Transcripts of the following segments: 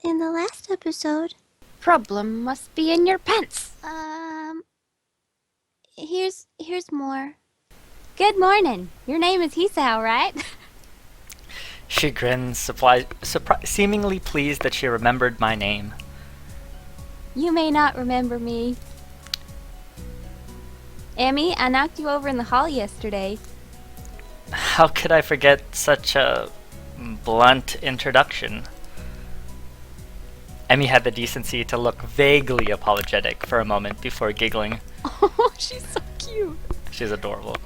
in the last episode. Problem must be in your pants. Here's more. Good morning. Your name is Hisao, right? She grins, seemingly pleased that she remembered my name. You may not remember me. Emmy, I knocked you over in the hall yesterday. How could I forget such a blunt introduction? Emmy had the decency to look vaguely apologetic for a moment before giggling. Oh, she's so cute. She's adorable.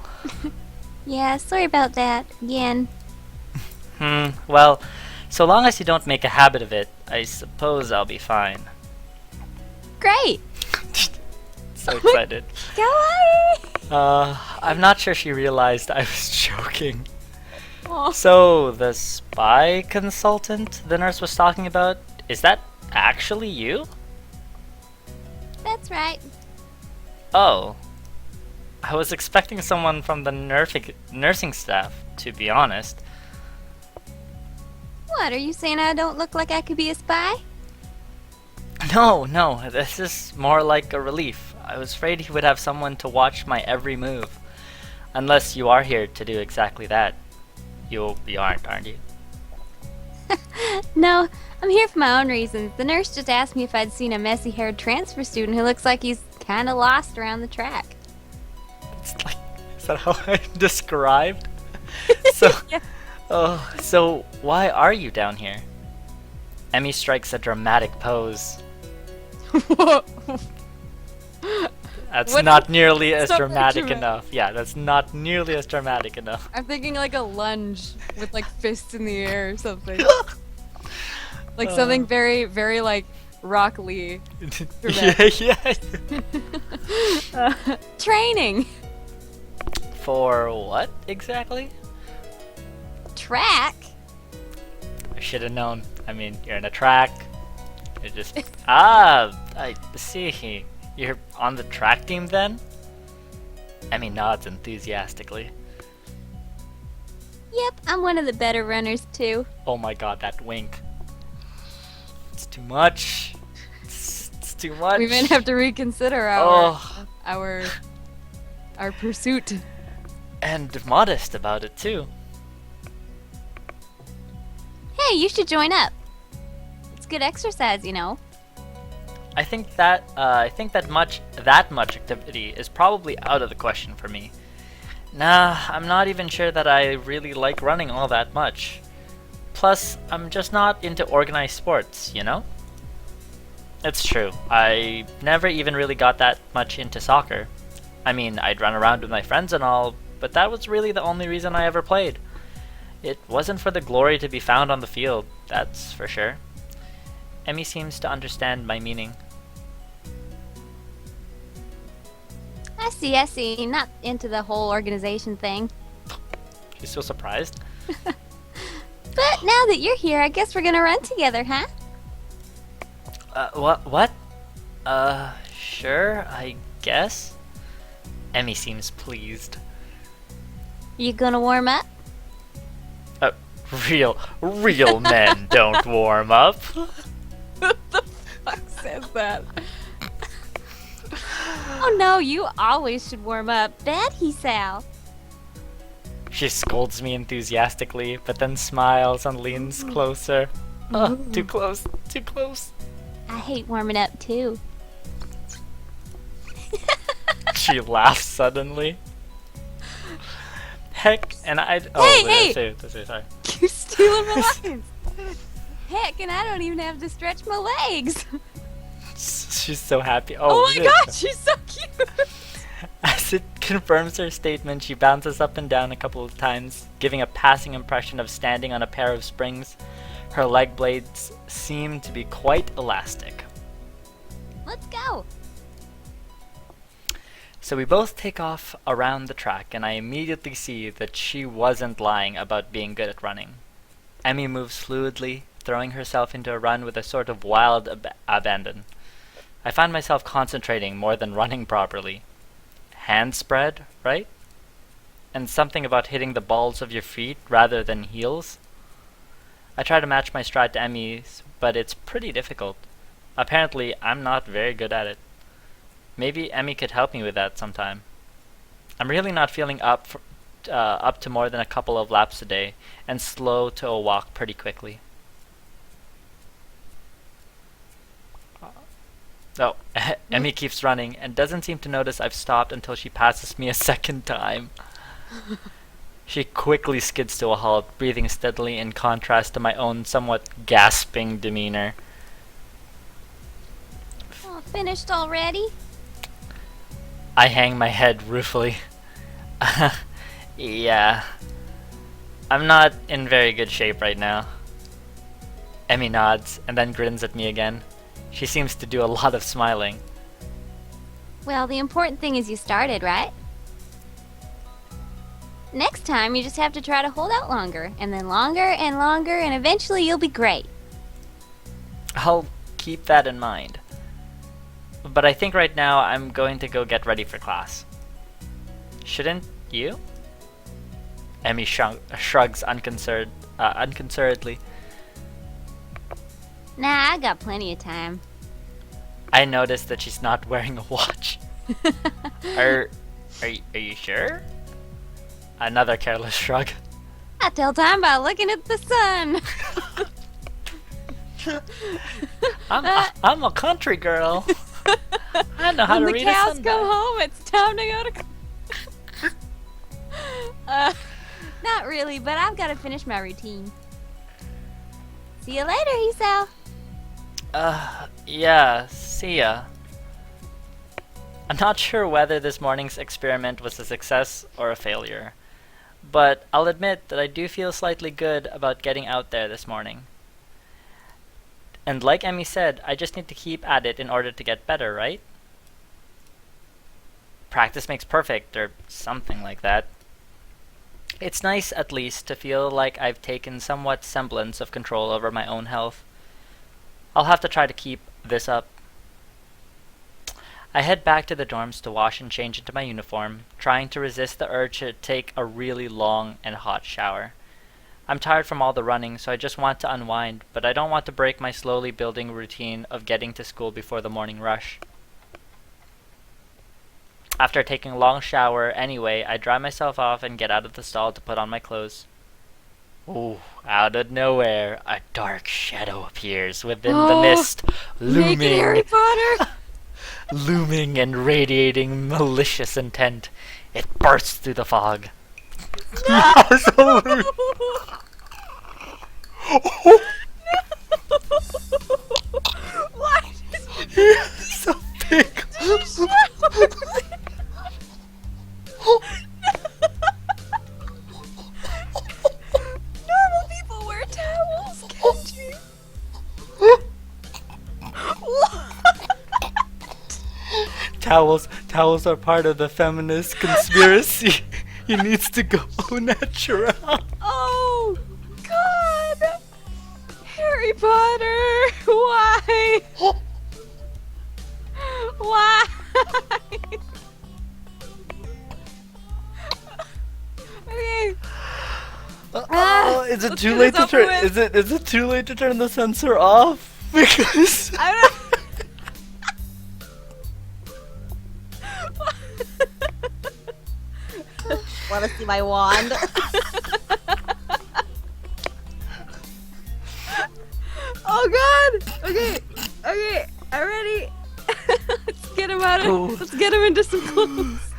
Yeah, sorry about that. Again. Well, so long as you don't make a habit of it, I suppose I'll be fine. Great. So excited. Kawaii! I'm not sure she realized I was joking. Oh. So, the spy consultant the nurse was talking about, is that actually you? That's right. Oh. I was expecting someone from the nursing staff, to be honest. What, are you saying I don't look like I could be a spy? No, this is more like a relief. I was afraid he would have someone to watch my every move. Unless you are here to do exactly that. You aren't you? No, I'm here for my own reasons. The nurse just asked me if I'd seen a messy-haired transfer student who looks like he's kinda lost around the track. It's like, is that how I described? So, Yeah. oh, so why are you down here? Emmy strikes a dramatic pose. That's What- not nearly as Stop dramatic dramatic. enough. Yeah, that's not nearly as dramatic enough. I'm thinking like a lunge with like fists in the air or something. Like something very, very like Rock Lee. yeah. Training. For what exactly? Track. I should have known. I mean, you're in a track. You're just I see. You're on the track team then? Emmy nods enthusiastically. Yep, I'm one of the better runners too. Oh my god, that wink. It's too much. It's too much. We may have to reconsider Oh, our pursuit. and modest about it too. Hey, you should join up. It's good exercise, you know. I think that much activity is probably out of the question for me. Nah, I'm not even sure that I really like running all that much. Plus, I'm just not into organized sports, you know? It's true. I never even really got that much into soccer. I mean, I'd run around with my friends and all, but that was really the only reason I ever played. It wasn't for the glory to be found on the field, that's for sure. Emmy seems to understand my meaning. I see. Not into the whole organization thing. She's so surprised. But now that you're here, I guess we're gonna run together, huh? What? Sure, I guess. Emmy seems pleased. You gonna warm up? Uh, real men don't warm up. What the fuck says that? Oh no, you always should warm up. Bad Hisao. She scolds me enthusiastically, but then smiles and leans closer. Oh, too close. I hate warming up too. She laughs suddenly. Heck, and I. Oh, Hey! that's it, sorry. You're stealing my lines. Heck, and I don't even have to stretch my legs. She's so happy. Oh my shit. god, she's so cute. As it confirms her statement, she bounces up and down a couple of times, giving a passing impression of standing on a pair of springs. Her leg blades seem to be quite elastic. Let's go. So we both take off around the track, and I immediately see that she wasn't lying about being good at running. Emmy moves fluidly, throwing herself into a run with a sort of wild abandon. I find myself concentrating more than running properly. Hand spread, right? And something about hitting the balls of your feet rather than heels. I try to match my stride to Emmy's, but it's pretty difficult. Apparently, I'm not very good at it. Maybe Emmy could help me with that sometime. I'm really not feeling up to more than a couple of laps a day, and slow to a walk pretty quickly. Oh, Emmy keeps running and doesn't seem to notice I've stopped until she passes me a second time. She quickly skids to a halt, breathing steadily in contrast to my own somewhat gasping demeanor. Oh, finished already? I hang my head ruefully. Yeah. I'm not in very good shape right now. Emmy nods and then grins at me again. She seems to do a lot of smiling. Well, the important thing is you started, right? Next time, you just have to try to hold out longer, and then longer, and eventually you'll be great. I'll keep that in mind. But I think right now I'm going to go get ready for class. Shouldn't you? Emmy shrugs unconcernedly. Nah, I got plenty of time. I notice that she's not wearing a watch. Are you sure? Another careless shrug. I tell time by looking at the sun. I'm a country girl. I know how to When read the a cows sundial. come home, it's time to go to. Not really, but I've got to finish my routine. See you later, Hisao. Yeah, see ya. I'm not sure whether this morning's experiment was a success or a failure, but I'll admit that I do feel slightly good about getting out there this morning. And like Emmy said, I just need to keep at it in order to get better, right? Practice makes perfect, or something like that. It's nice, at least, to feel like I've taken somewhat semblance of control over my own health. I'll have to try to keep this up. I head back to the dorms to wash and change into my uniform, trying to resist the urge to take a really long and hot shower. I'm tired from all the running, so I just want to unwind, but I don't want to break my slowly building routine of getting to school before the morning rush. After taking a long shower anyway, I dry myself off and get out of the stall to put on my clothes. Ooh, out of nowhere, a dark shadow appears within the mist, Naked Harry Potter. looming and radiating malicious intent. It bursts through the fog. No! Why? He's so big. Normal people wear towels, can't you? Towels are part of the feminist conspiracy. He needs to go au natural. Oh, God! Harry Potter! Why? Why? Okay. Is it let's too get late this to over turn? with. Is it too late to turn the sensor off? Because I don't. Want to see my wand? Oh God! Okay, I'm ready. Let's get him out Cool. of. Let's get him into some clothes.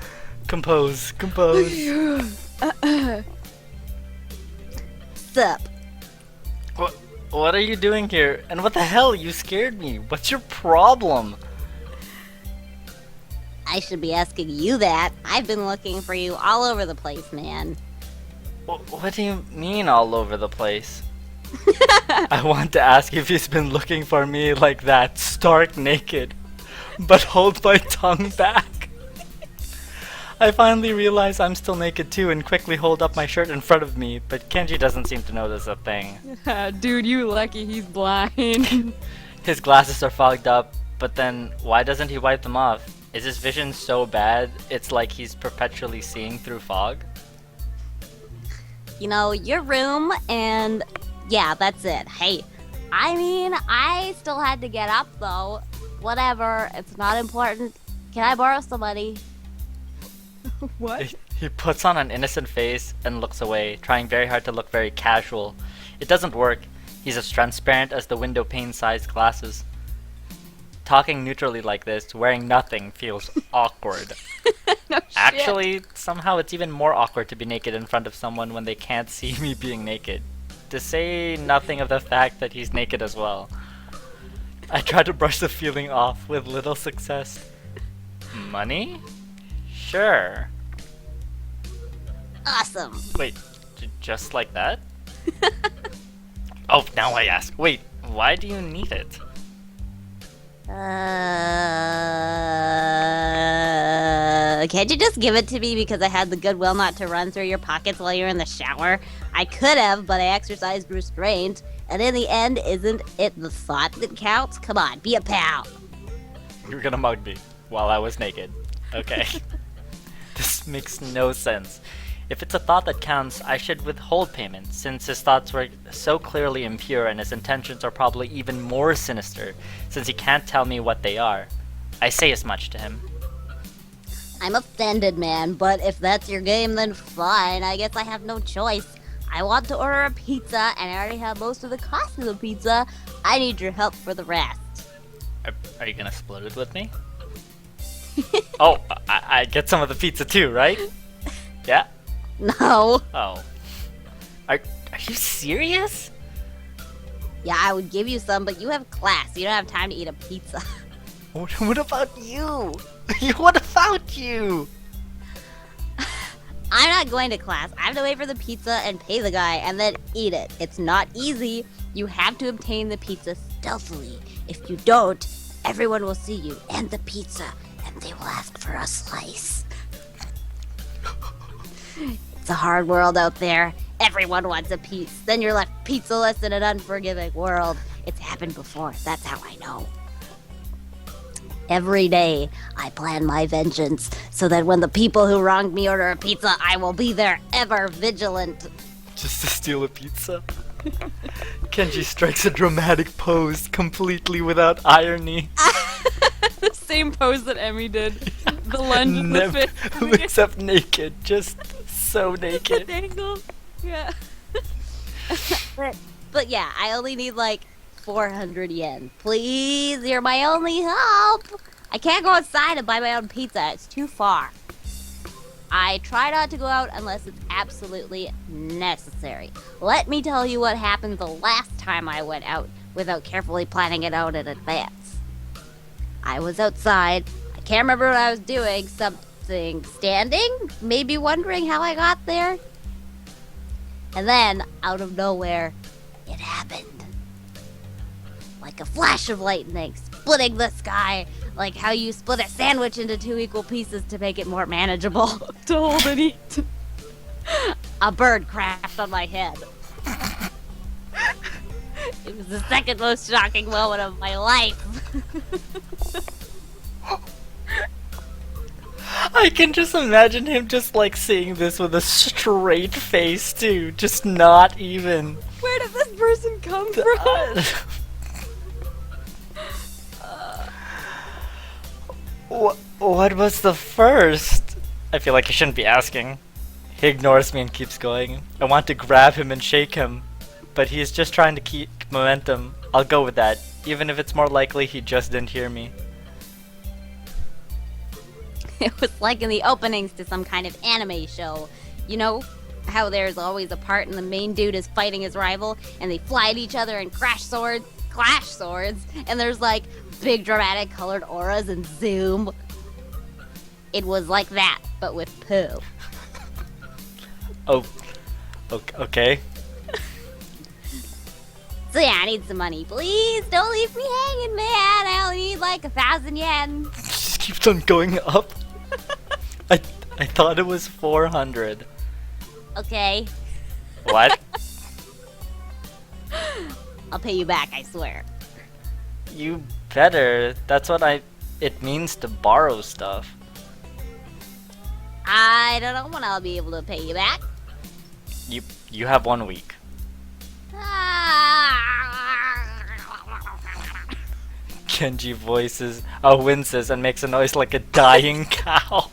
compose. Sup? What are you doing here? And what the hell? You scared me. What's your problem? I should be asking you that. I've been looking for you all over the place, man. What do you mean all over the place? I want to ask if he's been looking for me like that, stark naked, but hold my tongue back. I finally realize I'm still naked too and quickly hold up my shirt in front of me, but Kenji doesn't seem to notice a thing. Dude, you lucky he's blind. His glasses are fogged up, but then why doesn't he wipe them off? Is his vision so bad it's like he's perpetually seeing through fog? You know, your room and Yeah, that's it. Hey, I mean, I still had to get up though. Whatever, it's not important. Can I borrow some money? What? He puts on an innocent face and looks away, trying very hard to look very casual. It doesn't work. He's as transparent as the window pane-sized glasses. Talking neutrally like this, wearing nothing, feels awkward. No shit. Actually, somehow it's even more awkward to be naked in front of someone when they can't see me being naked. To say nothing of the fact that he's naked as well. I try to brush the feeling off with little success. Money? Sure. Awesome. Wait, just like that? Oh, now I ask. Wait, why do you need it? Can't you just give it to me because I had the goodwill not to run through your pockets while you were in the shower? I could have, but I exercised restraint. And in the end, isn't it the thought that counts? Come on, be a pal. You were gonna mug me while I was naked. Okay. This makes no sense. If it's a thought that counts, I should withhold payment, since his thoughts were so clearly impure and his intentions are probably even more sinister, since he can't tell me what they are. I say as much to him. I'm offended, man, but if that's your game, then fine. I guess I have no choice. I want to order a pizza, and I already have most of the cost of the pizza. I need your help for the rest. Are you gonna split it with me? Oh, I get some of the pizza too, right? Yeah? No. Oh. Are you serious? Yeah, I would give you some, but you have class. You don't have time to eat a pizza. What about you? What about you? I'm not going to class. I have to wait for the pizza and pay the guy and then eat it. It's not easy. You have to obtain the pizza stealthily. If you don't, everyone will see you and the pizza, and they will ask for a slice. It's a hard world out there. Everyone wants a piece. Then you're left pizzaless in an unforgiving world. It's happened before. That's how I know. Every day, I plan my vengeance so that when the people who wronged me order a pizza, I will be there ever vigilant. Just to steal a pizza? Kenji strikes a dramatic pose, completely without irony. The same pose that Emmy did. The lunge and the fist. Except naked, just so naked. The angle. Yeah. But yeah, I only need like 400 yen. Please, you're my only hope. I can't go outside and buy my own pizza. It's too far. I try not to go out unless it's absolutely necessary. Let me tell you what happened the last time I went out without carefully planning it out in advance. I was outside. I can't remember what I was doing. Something standing? Maybe wondering how I got there? And then, out of nowhere, it happened. Like a flash of lightning, splitting the sky, like how you split a sandwich into 2 equal pieces to make it more manageable. To hold and eat. A bird crashed on my head. It was the second most shocking moment of my life. I can just imagine him just like seeing this with a straight face too, just not even. Where did this person come from? What was the first? I feel like I shouldn't be asking. He ignores me and keeps going. I want to grab him and shake him, but he's just trying to keep momentum. I'll go with that, even if it's more likely he just didn't hear me. It was like in the openings to some kind of anime show. You know how there's always a part and the main dude is fighting his rival and they fly at each other and clash swords, and there's like big dramatic colored auras and zoom. It was like that, but with poo. Oh, okay. So yeah, I need some money. Please don't leave me hanging, man. I only need like 1,000 yen. Just keeps on going up. I thought it was 400. Okay, What? I'll pay you back, I swear. You better. That's what it means to borrow stuff. I don't know when I'll be able to pay you back. You have 1 week. Ah, Genji winces and makes a noise like a dying cow.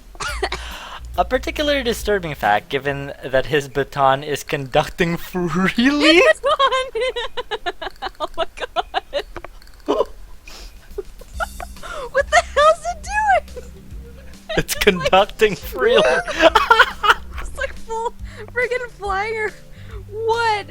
A particularly disturbing fact, given that his baton is conducting freely. Oh my god. What the hell's it doing? It's conducting freely. It's like full friggin' flying or what?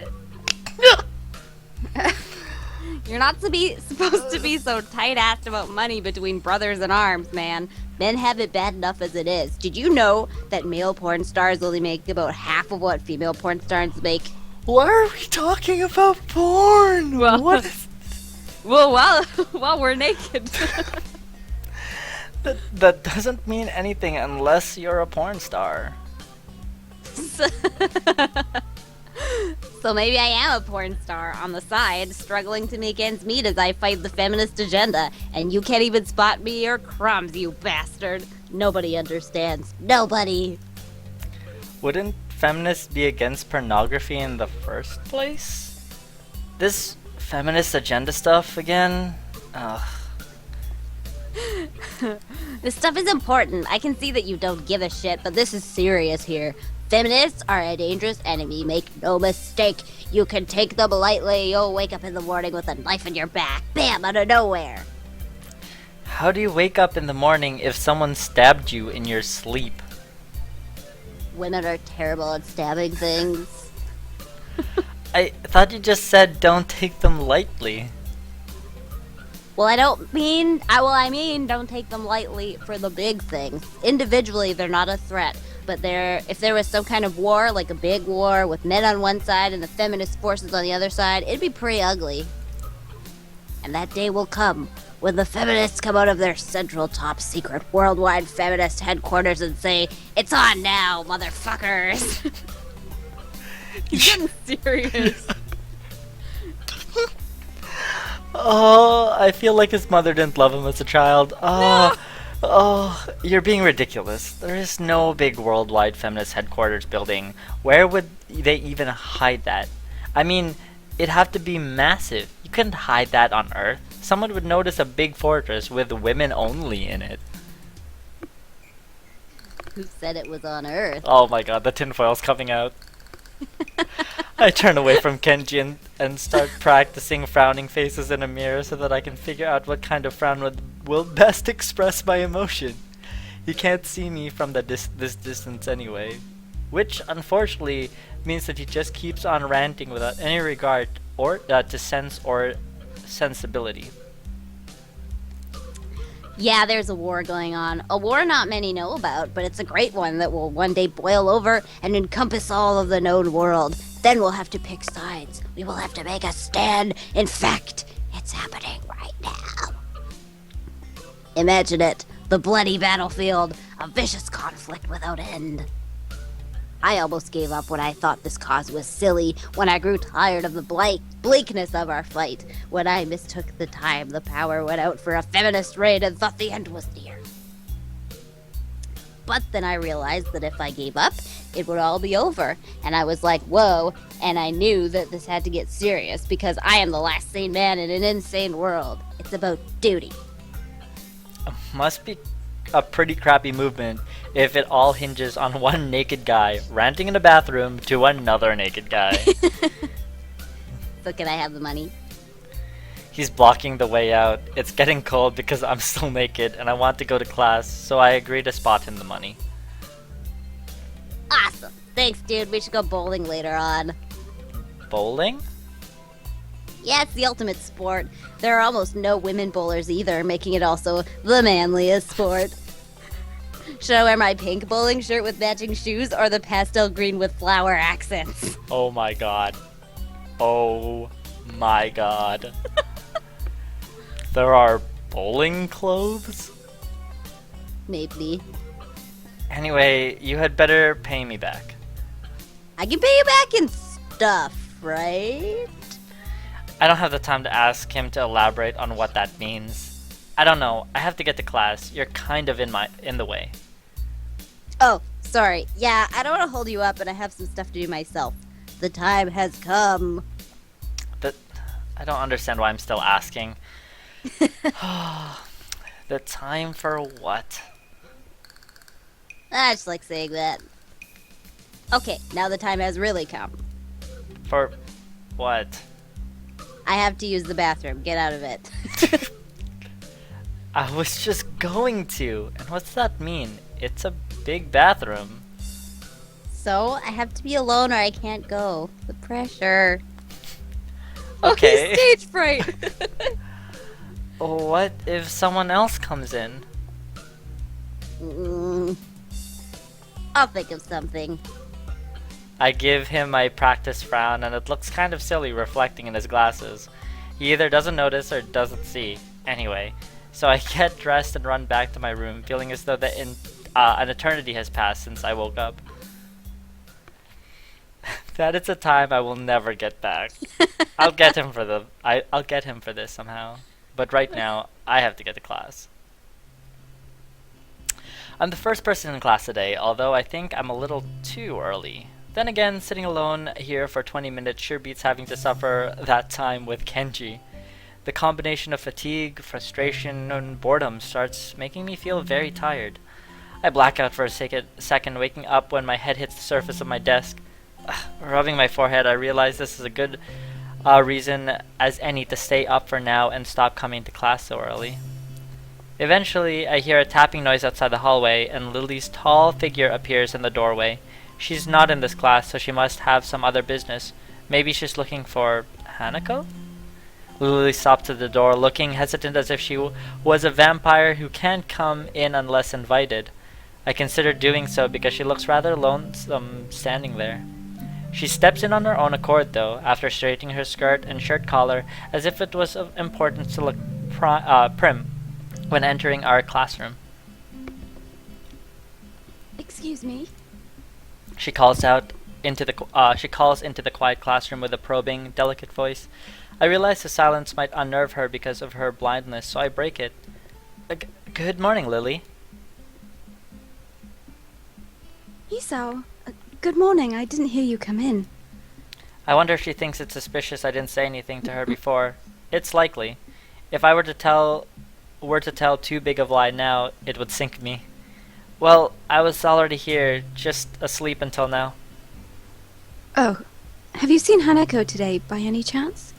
You're not supposed to be so tight-assed about money between brothers in arms, man. Men have it bad enough as it is. Did you know that male porn stars only make about half of what female porn stars make? Why are we talking about porn? Well, What is... well, while we're naked. That doesn't mean anything unless you're a porn star. So maybe I am a porn star on the side, struggling to make ends meet as I fight the feminist agenda, and you can't even spot me or crumbs, you bastard. Nobody understands. Nobody. Wouldn't feminists be against pornography in the first place? This feminist agenda stuff again? Ugh. This stuff is important. I can see that you don't give a shit, but this is serious here. Feminists are a dangerous enemy, make no mistake. You can take them lightly, you'll wake up in the morning with a knife in your back. Bam, out of nowhere. How do you wake up in the morning if someone stabbed you in your sleep? Women are terrible at stabbing things. I thought you just said don't take them lightly. Well, I mean, don't take them lightly for the big things. Individually, they're not a threat. But if there was some kind of war, like a big war with men on one side and the feminist forces on the other side, it'd be pretty ugly. And that day will come when the feminists come out of their central top secret worldwide feminist headquarters and say, "It's on now, motherfuckers." He's getting serious. Oh, I feel like his mother didn't love him as a child. Oh, oh, you're being ridiculous. There is no big worldwide feminist headquarters building. Where would they even hide that? I mean, it'd have to be massive. You couldn't hide that on Earth. Someone would notice a big fortress with women only in it. Who said it was on Earth? Oh my god, the tinfoil's coming out. I turn away from Kenji and start practicing frowning faces in a mirror so that I can figure out what kind of frown will best express my emotion. He can't see me from this distance anyway. Which, unfortunately, means that he just keeps on ranting without any regard to sense or sensibility. Yeah, there's a war going on. A war not many know about, but it's a great one that will one day boil over and encompass all of the known world. Then we'll have to pick sides. We will have to make a stand. In fact, it's happening right now. Imagine it. The bloody battlefield. A vicious conflict without end. I almost gave up when I thought this cause was silly, when I grew tired of the bleakness of our fight, when I mistook the time the power went out for a feminist raid and thought the end was near. But then I realized that if I gave up, it would all be over, and I was like, whoa, and I knew that this had to get serious, because I am the last sane man in an insane world. It's about duty. Must be a pretty crappy movement if it all hinges on one naked guy ranting in a bathroom to another naked guy. So can I have the money? He's blocking the way out. It's getting cold because I'm still naked and I want to go to class, so I agree to spot him the money. Awesome. Thanks, dude. We should go bowling later on. Bowling? Yeah, it's the ultimate sport. There are almost no women bowlers either, making it also the manliest sport. Should I wear my pink bowling shirt with matching shoes or the pastel green with flower accents? Oh my god. Oh my god. There are bowling clothes? Maybe. Anyway, you had better pay me back. I can pay you back in stuff, right? I don't have the time to ask him to elaborate on what that means. I don't know. I have to get to class. You're kind of in the way. Oh, sorry. Yeah, I don't want to hold you up, and I have some stuff to do myself. The time has come. I don't understand why I'm still asking. The time for what? I just like saying that. Okay, now the time has really come. For what? I have to use the bathroom. Get out of it. I was just going to. And what's that mean? It's a big bathroom. So, I have to be alone or I can't go. The pressure. Okay. Oh, he's stage fright. What if someone else comes in? Mm. I'll think of something. I give him my practice frown, and it looks kind of silly reflecting in his glasses. He either doesn't notice or doesn't see. Anyway, so I get dressed and run back to my room, feeling as though an eternity has passed since I woke up. That is a time I will never get back. I'll get him for I'll get him for this somehow. But right now, I have to get to class. I'm the first person in class today, although I think I'm a little too early. Then again, sitting alone here for 20 minutes sure beats having to suffer that time with Kenji. The combination of fatigue, frustration, and boredom starts making me feel very tired. I black out for a second, waking up when my head hits the surface of my desk. Rubbing my forehead, I realize this is a good reason as any to stay up for now and stop coming to class so early. Eventually, I hear a tapping noise outside the hallway, and Lily's tall figure appears in the doorway. She's not in this class, so she must have some other business. Maybe she's looking for Hanako? Lily stops at the door, looking hesitant as if she was a vampire who can't come in unless invited. I consider doing so because she looks rather lonesome standing there. She steps in on her own accord, though, after straightening her skirt and shirt collar as if it was of importance to look prim when entering our classroom. Excuse me. She calls into the quiet classroom with a probing, delicate voice. I realize the silence might unnerve her because of her blindness, so I break it. Good morning, Lily. Hisao, good morning. I didn't hear you come in. I wonder if she thinks it's suspicious I didn't say anything to her before. It's likely. If I were to tell too big of a lie now, it would sink me. Well, I was already here, just asleep until now. Oh, have you seen Hanako today, by any chance?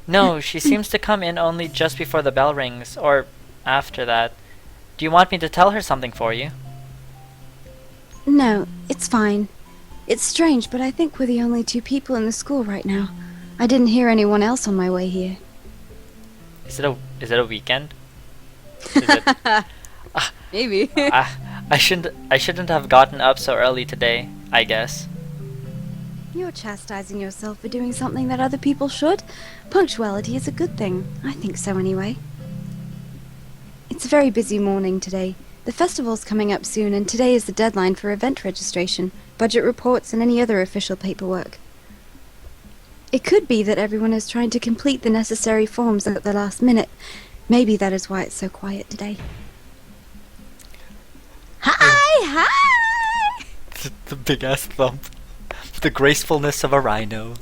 No, she seems to come in only just before the bell rings, or after that. Do you want me to tell her something for you? No, it's fine. It's strange, but I think we're the only two people in the school right now. I didn't hear anyone else on my way here. Is it a weekend? Is it? Maybe. I shouldn't have gotten up so early today, I guess. You're chastising yourself for doing something that other people should. Punctuality is a good thing. I think so anyway. It's a very busy morning today. The festival's coming up soon, and today is the deadline for event registration, budget reports, and any other official paperwork. It could be that everyone is trying to complete the necessary forms at the last minute. Maybe that is why it's so quiet today. Hi! The big ass thump. The gracefulness of a rhino.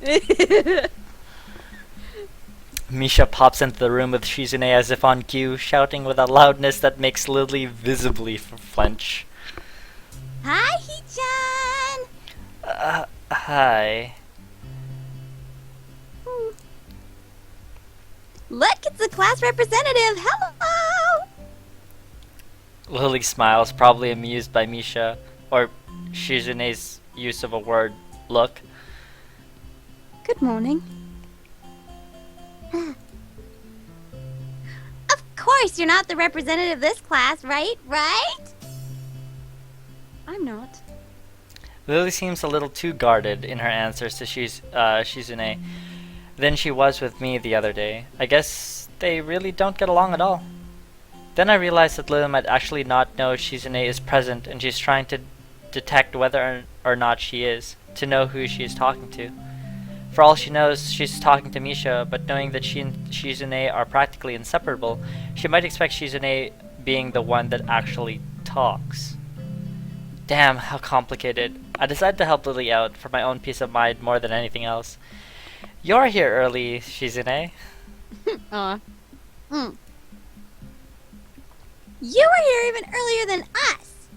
Misha pops into the room with Shizune as if on cue, shouting with a loudness that makes Lily visibly flinch. Hi, Hee-chan! Hi. Look, it's the class representative! Hello! Lily smiles, probably amused by Misha, or Shizune's use of a word, look. Good morning. Of course, you're not the representative of this class, right? Right? I'm not. Lily seems a little too guarded in her answers to Shizune than she was with me the other day. I guess they really don't get along at all. Then I realized that Lily might actually not know Shizune is present, and she's trying to detect whether or not she is, to know who she is talking to. For all she knows, she's talking to Misha, but knowing that she and Shizune are practically inseparable, she might expect Shizune being the one that actually talks. Damn, how complicated. I decided to help Lily out, for my own peace of mind more than anything else. You're here early, Shizune. Aw. Mm. You were here even earlier than us.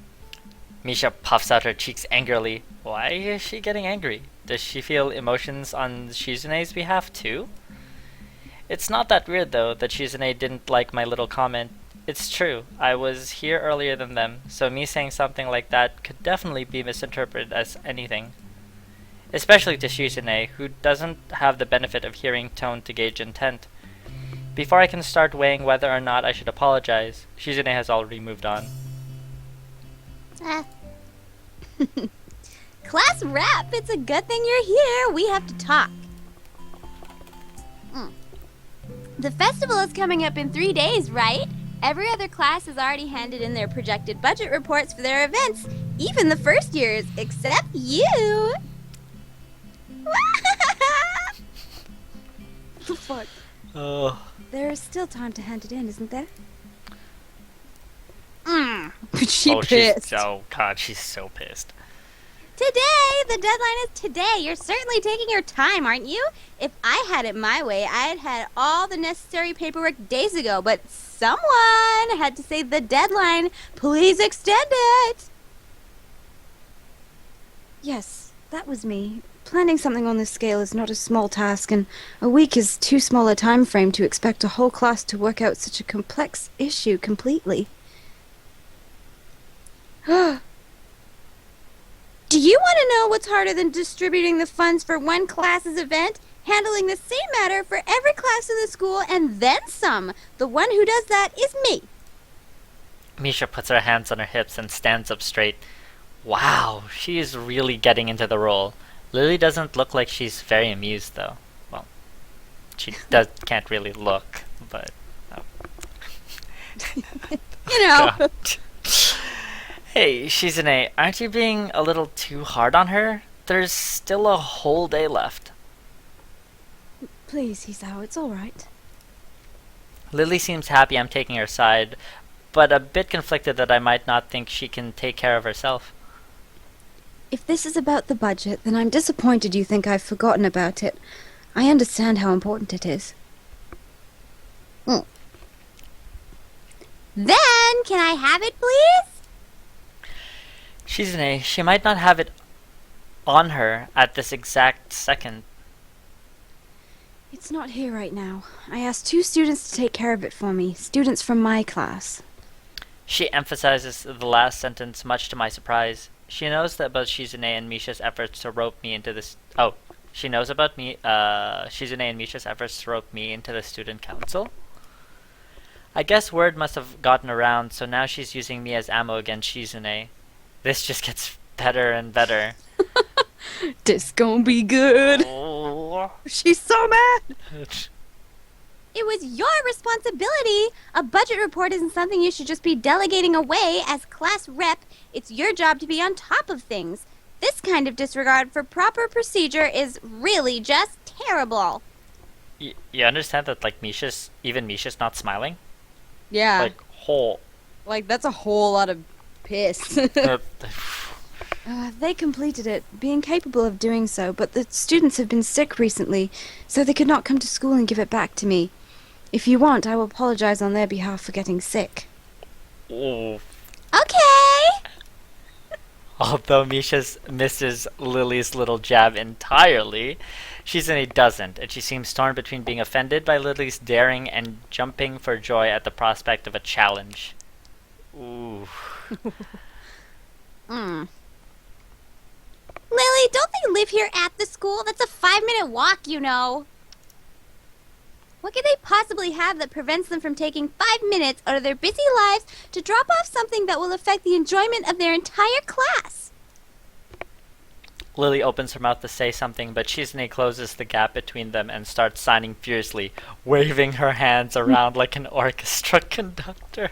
Misha puffs out her cheeks angrily. Why is she getting angry? Does she feel emotions on Shizune's behalf too? It's not that weird though that Shizune didn't like my little comment. It's true, I was here earlier than them, so me saying something like that could definitely be misinterpreted as anything. Especially to Shizune, who doesn't have the benefit of hearing tone to gauge intent. Before I can start weighing whether or not I should apologize, Shizune has already moved on. Class rep, it's a good thing you're here. We have to talk. The festival is coming up in 3 days, right? Every other class has already handed in their projected budget reports for their events. Even the first years, except you. Fuck. Oh. There is still time to hand it in, isn't there? Oh god, she's so pissed. Today! The deadline is today. You're certainly taking your time, aren't you? If I had it my way, I'd had all the necessary paperwork days ago, but someone had to say the deadline. Please extend it! Yes, that was me. Planning something on this scale is not a small task, and a week is too small a time frame to expect a whole class to work out such a complex issue completely. Do you want to know what's harder than distributing the funds for one class's event? Handling the same matter for every class in the school and then some. The one who does that is me. Misha puts her hands on her hips and stands up straight. Wow, she is really getting into the role. Lily doesn't look like she's very amused though. Well, she can't really look, but... You know. God. Hey, Shizune, aren't you being a little too hard on her? There's still a whole day left. Please, Hisao, it's alright. Lily seems happy I'm taking her side, but a bit conflicted that I might not think she can take care of herself. If this is about the budget, then I'm disappointed you think I've forgotten about it. I understand how important it is. Then, can I have it, please? Shizune, she might not have it on her at this exact second. It's not here right now. I asked 2 students to take care of it for me, students from my class. She emphasizes the last sentence much to my surprise. She knows that about Shizune and Misha's efforts to rope me into this... Oh, she knows about Shizune and Misha's efforts to rope me into the student council? I guess word must have gotten around, so now she's using me as ammo against Shizune. This just gets better and better. This gonna be good. Oh. She's so mad. It was your responsibility. A budget report isn't something you should just be delegating away. As class rep, it's your job to be on top of things. This kind of disregard for proper procedure is really just terrible. You understand that, like, even Misha's not smiling? Yeah. Like, that's a whole lot of piss. They completed it, being capable of doing so, but the students have been sick recently, so they could not come to school and give it back to me. If you want, I will apologize on their behalf for getting sick. oh. Okay. Although Misha's misses Lily's little jab entirely, Shizune doesn't, and she seems torn between being offended by Lily's daring and jumping for joy at the prospect of a challenge. Ooh. Lily, don't they live here at the school? That's a 5-minute walk, you know. What could they possibly have that prevents them from taking 5 minutes out of their busy lives to drop off something that will affect the enjoyment of their entire class? Lily opens her mouth to say something, but Shizune closes the gap between them and starts signing fiercely, waving her hands around like an orchestra conductor.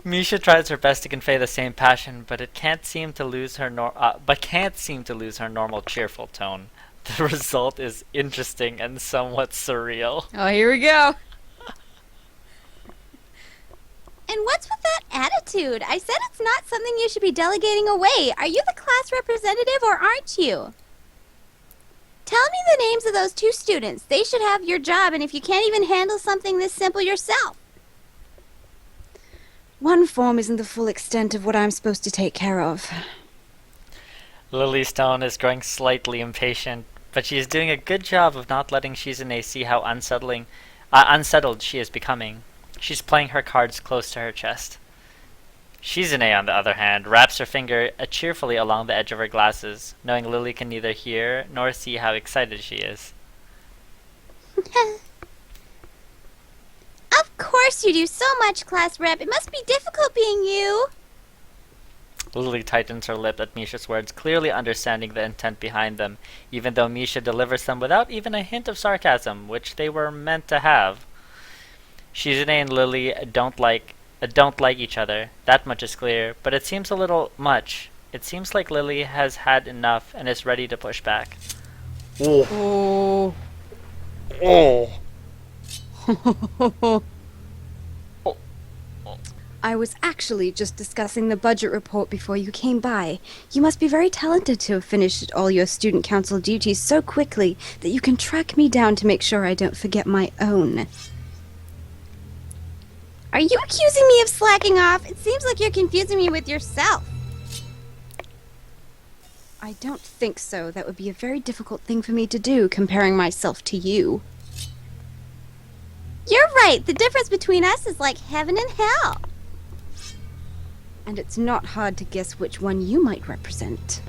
Misha tries her best to convey the same passion, but can't seem to lose her normal cheerful tone. The result is interesting and somewhat surreal. Oh, here we go. And what's with that attitude? I said it's not something you should be delegating away. Are you the class representative or aren't you? Tell me the names of those 2 students. They should have your job, and if you can't even handle something this simple yourself. One form isn't the full extent of what I'm supposed to take care of. Lily's tone is growing slightly impatient, but she is doing a good job of not letting Shizune see how unsettled she is becoming. She's playing her cards close to her chest. Shizune, on the other hand, wraps her finger cheerfully along the edge of her glasses, knowing Lily can neither hear nor see how excited she is. Of course you do so much, class rep. It must be difficult being you. Lily tightens her lip at Misha's words, clearly understanding the intent behind them, even though Misha delivers them without even a hint of sarcasm, which they were meant to have. Shizune and Lily don't like each other. That much is clear, but it seems a little much. It seems like Lily has had enough and is ready to push back. Oh. Oh. I was actually just discussing the budget report before you came by. You must be very talented to have finished all your student council duties so quickly that you can track me down to make sure I don't forget my own. Are you accusing me of slacking off? It seems like you're confusing me with yourself. I don't think so. That would be a very difficult thing for me to do, comparing myself to you. You're right. The difference between us is like heaven and hell. And it's not hard to guess which one you might represent.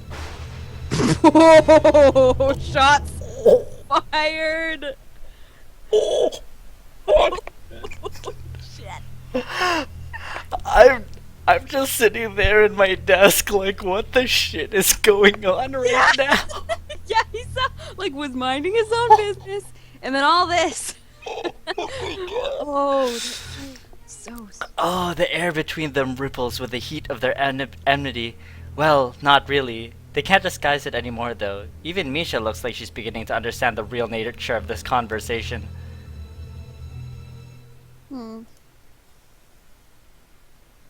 Oh, shots fired. Shit. I'm just sitting there in my desk like, what the shit is going on right now? Yeah, he was minding his own business, and then all this. Oh, so. Oh, the air between them ripples with the heat of their enmity. Well, not really. They can't disguise it anymore, though. Even Misha looks like she's beginning to understand the real nature of this conversation.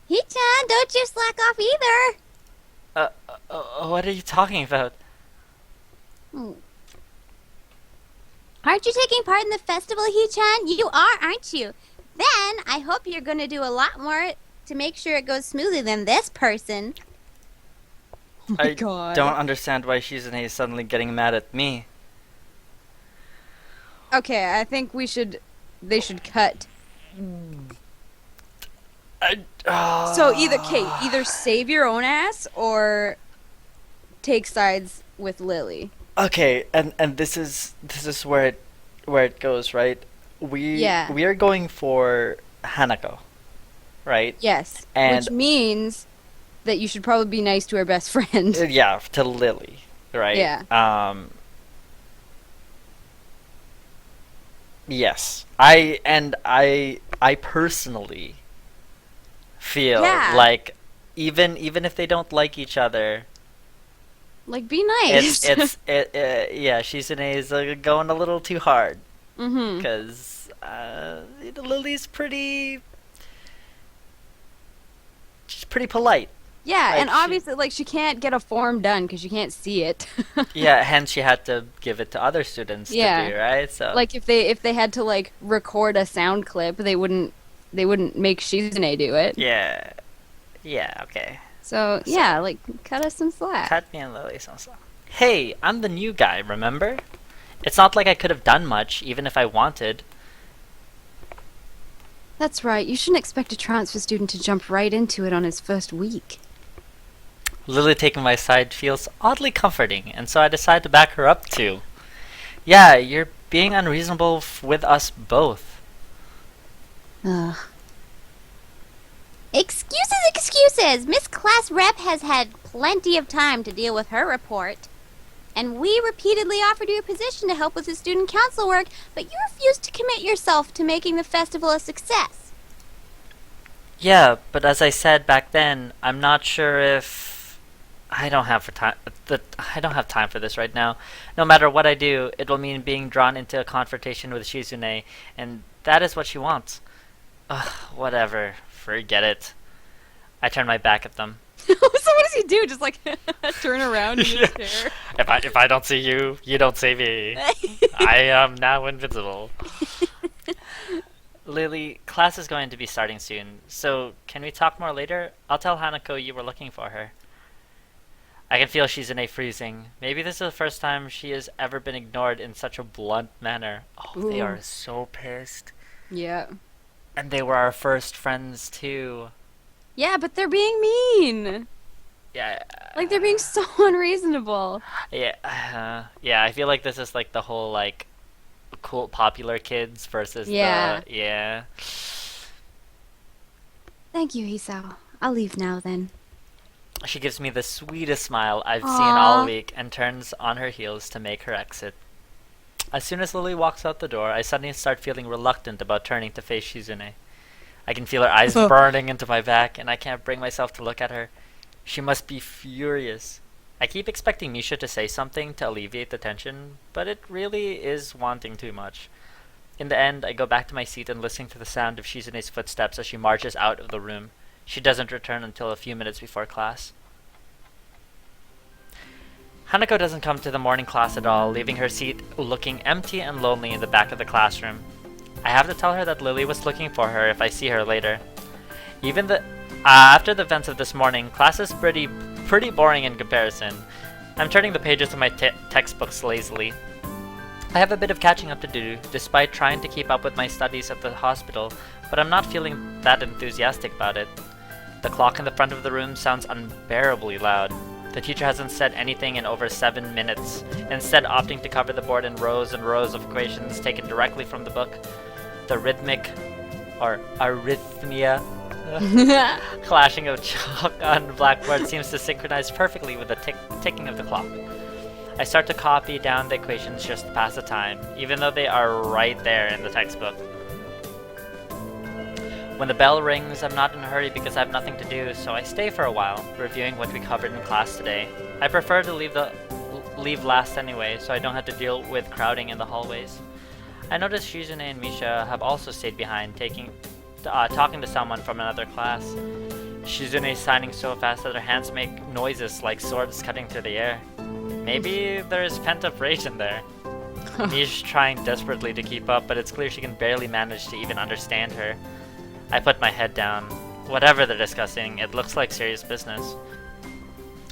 Hee-chan, don't you slack off either. What are you talking about? Aren't you taking part in the festival, Hee-chan? You are, aren't you? Then, I hope you're going to do a lot more to make sure it goes smoothly than this person. Oh my I God. don't understand why Shizune is suddenly getting mad at me. Okay, I think they should cut. So either save your own ass or take sides with Lily. Okay, and this is where it goes, right? We are going for Hanako, right? Yes, And which means that you should probably be nice to her best friend. yeah, to Lily, right? Yeah. Yes. I personally feel like even if they don't like each other, Like, be nice. yeah, Shizune is going a little too hard. Mm-hmm. Because Lily's she's pretty polite. Yeah, Like, and obviously, like, she can't get a form done because you can't see it. Yeah, hence she had to give it to other students to do, right? So Like, if they had to, like, record a sound clip, they wouldn't make Shizune do it. yeah, okay. So yeah, like, cut us some slack. Cut me and Lily some slack. Hey, I'm the new guy, remember? It's not like I could have done much, even if I wanted. That's right. You shouldn't expect a transfer student to jump right into it on his first week. Lily taking my side feels oddly comforting, and so I decide to back her up too. Yeah, you're being unreasonable with us both. Ugh. Excuses! Miss Class Rep has had plenty of time to deal with her report. And we repeatedly offered you a position to help with the student council work, but you refused to commit yourself to making the festival a success. Yeah, but as I said back then, I'm not sure if I don't have time for this right now. No matter what I do, it will mean being drawn into a confrontation with Shizune, and that is what she wants. Ugh, whatever. Forget it. I turn my back at them. So what does he do? Just like turn around in his chair? If I don't see you, you don't see me. I am now invincible. Lily, class is going to be starting soon, so can we talk more later? I'll tell Hanako you were looking for her. I can feel Shizune freezing. Maybe this is the first time she has ever been ignored in such a blunt manner. Oh, they Ooh. are so pissed. Yeah. And they were our first friends too. Yeah, but they're being mean. Yeah. Like they're being so unreasonable. Yeah. Yeah, I feel like this is like the whole like cool popular kids versus Yeah. the yeah. Thank you, Hisao. I'll leave now then. She gives me the sweetest smile I've seen Aw. all week and turns on her heels to make her exit. As soon as Lily walks out the door, I suddenly start feeling reluctant about turning to face Shizune. I can feel her eyes burning into my back, and I can't bring myself to look at her. She must be furious. I keep expecting Misha to say something to alleviate the tension, but it really is wanting too much. In the end, I go back to my seat and listen to the sound of Shizune's footsteps as she marches out of the room. She doesn't return until a few minutes before class. Hanako doesn't come to the morning class at all, leaving her seat looking empty and lonely in the back of the classroom. I have to tell her that Lily was looking for her if I see her later. After the events of this morning, class is pretty boring in comparison. I'm turning the pages of my textbooks lazily. I have a bit of catching up to do, despite trying to keep up with my studies at the hospital, but I'm not feeling that enthusiastic about it. The clock in the front of the room sounds unbearably loud. The teacher hasn't said anything in over 7 minutes, instead opting to cover the board in rows and rows of equations taken directly from the book. The rhythmic, or arrhythmia, clashing of chalk on the blackboard seems to synchronize perfectly with the ticking of the clock. I start to copy down the equations just to pass the time, even though they are right there in the textbook. When the bell rings, I'm not in a hurry because I have nothing to do, so I stay for a while, reviewing what we covered in class today. I prefer to leave last anyway, so I don't have to deal with crowding in the hallways. I notice Shizune and Misha have also stayed behind, talking to someone from another class. Shizune is signing so fast that her hands make noises like swords cutting through the air. Maybe there's pent-up rage in there. Misha's trying desperately to keep up, but it's clear she can barely manage to even understand her. I put my head down. Whatever they're discussing, it looks like serious business.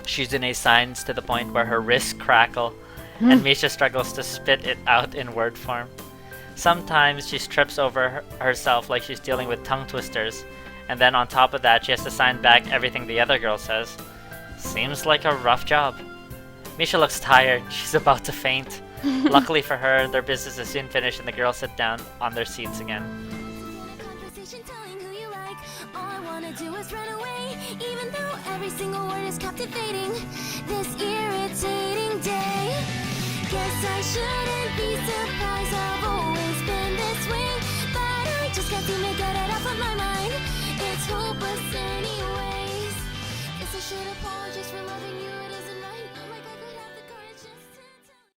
Shizune signs to the point where her wrists crackle, and Misha struggles to spit it out in word form. Sometimes she trips over herself like she's dealing with tongue twisters, and then on top of that she has to sign back everything the other girl says. Seems like a rough job. Misha looks tired. She's about to faint. Luckily for her, their business is soon finished and the girls sit down on their seats again. Do is run away, even though every single word is captivating. This irritating day. Guess I shouldn't be surprised.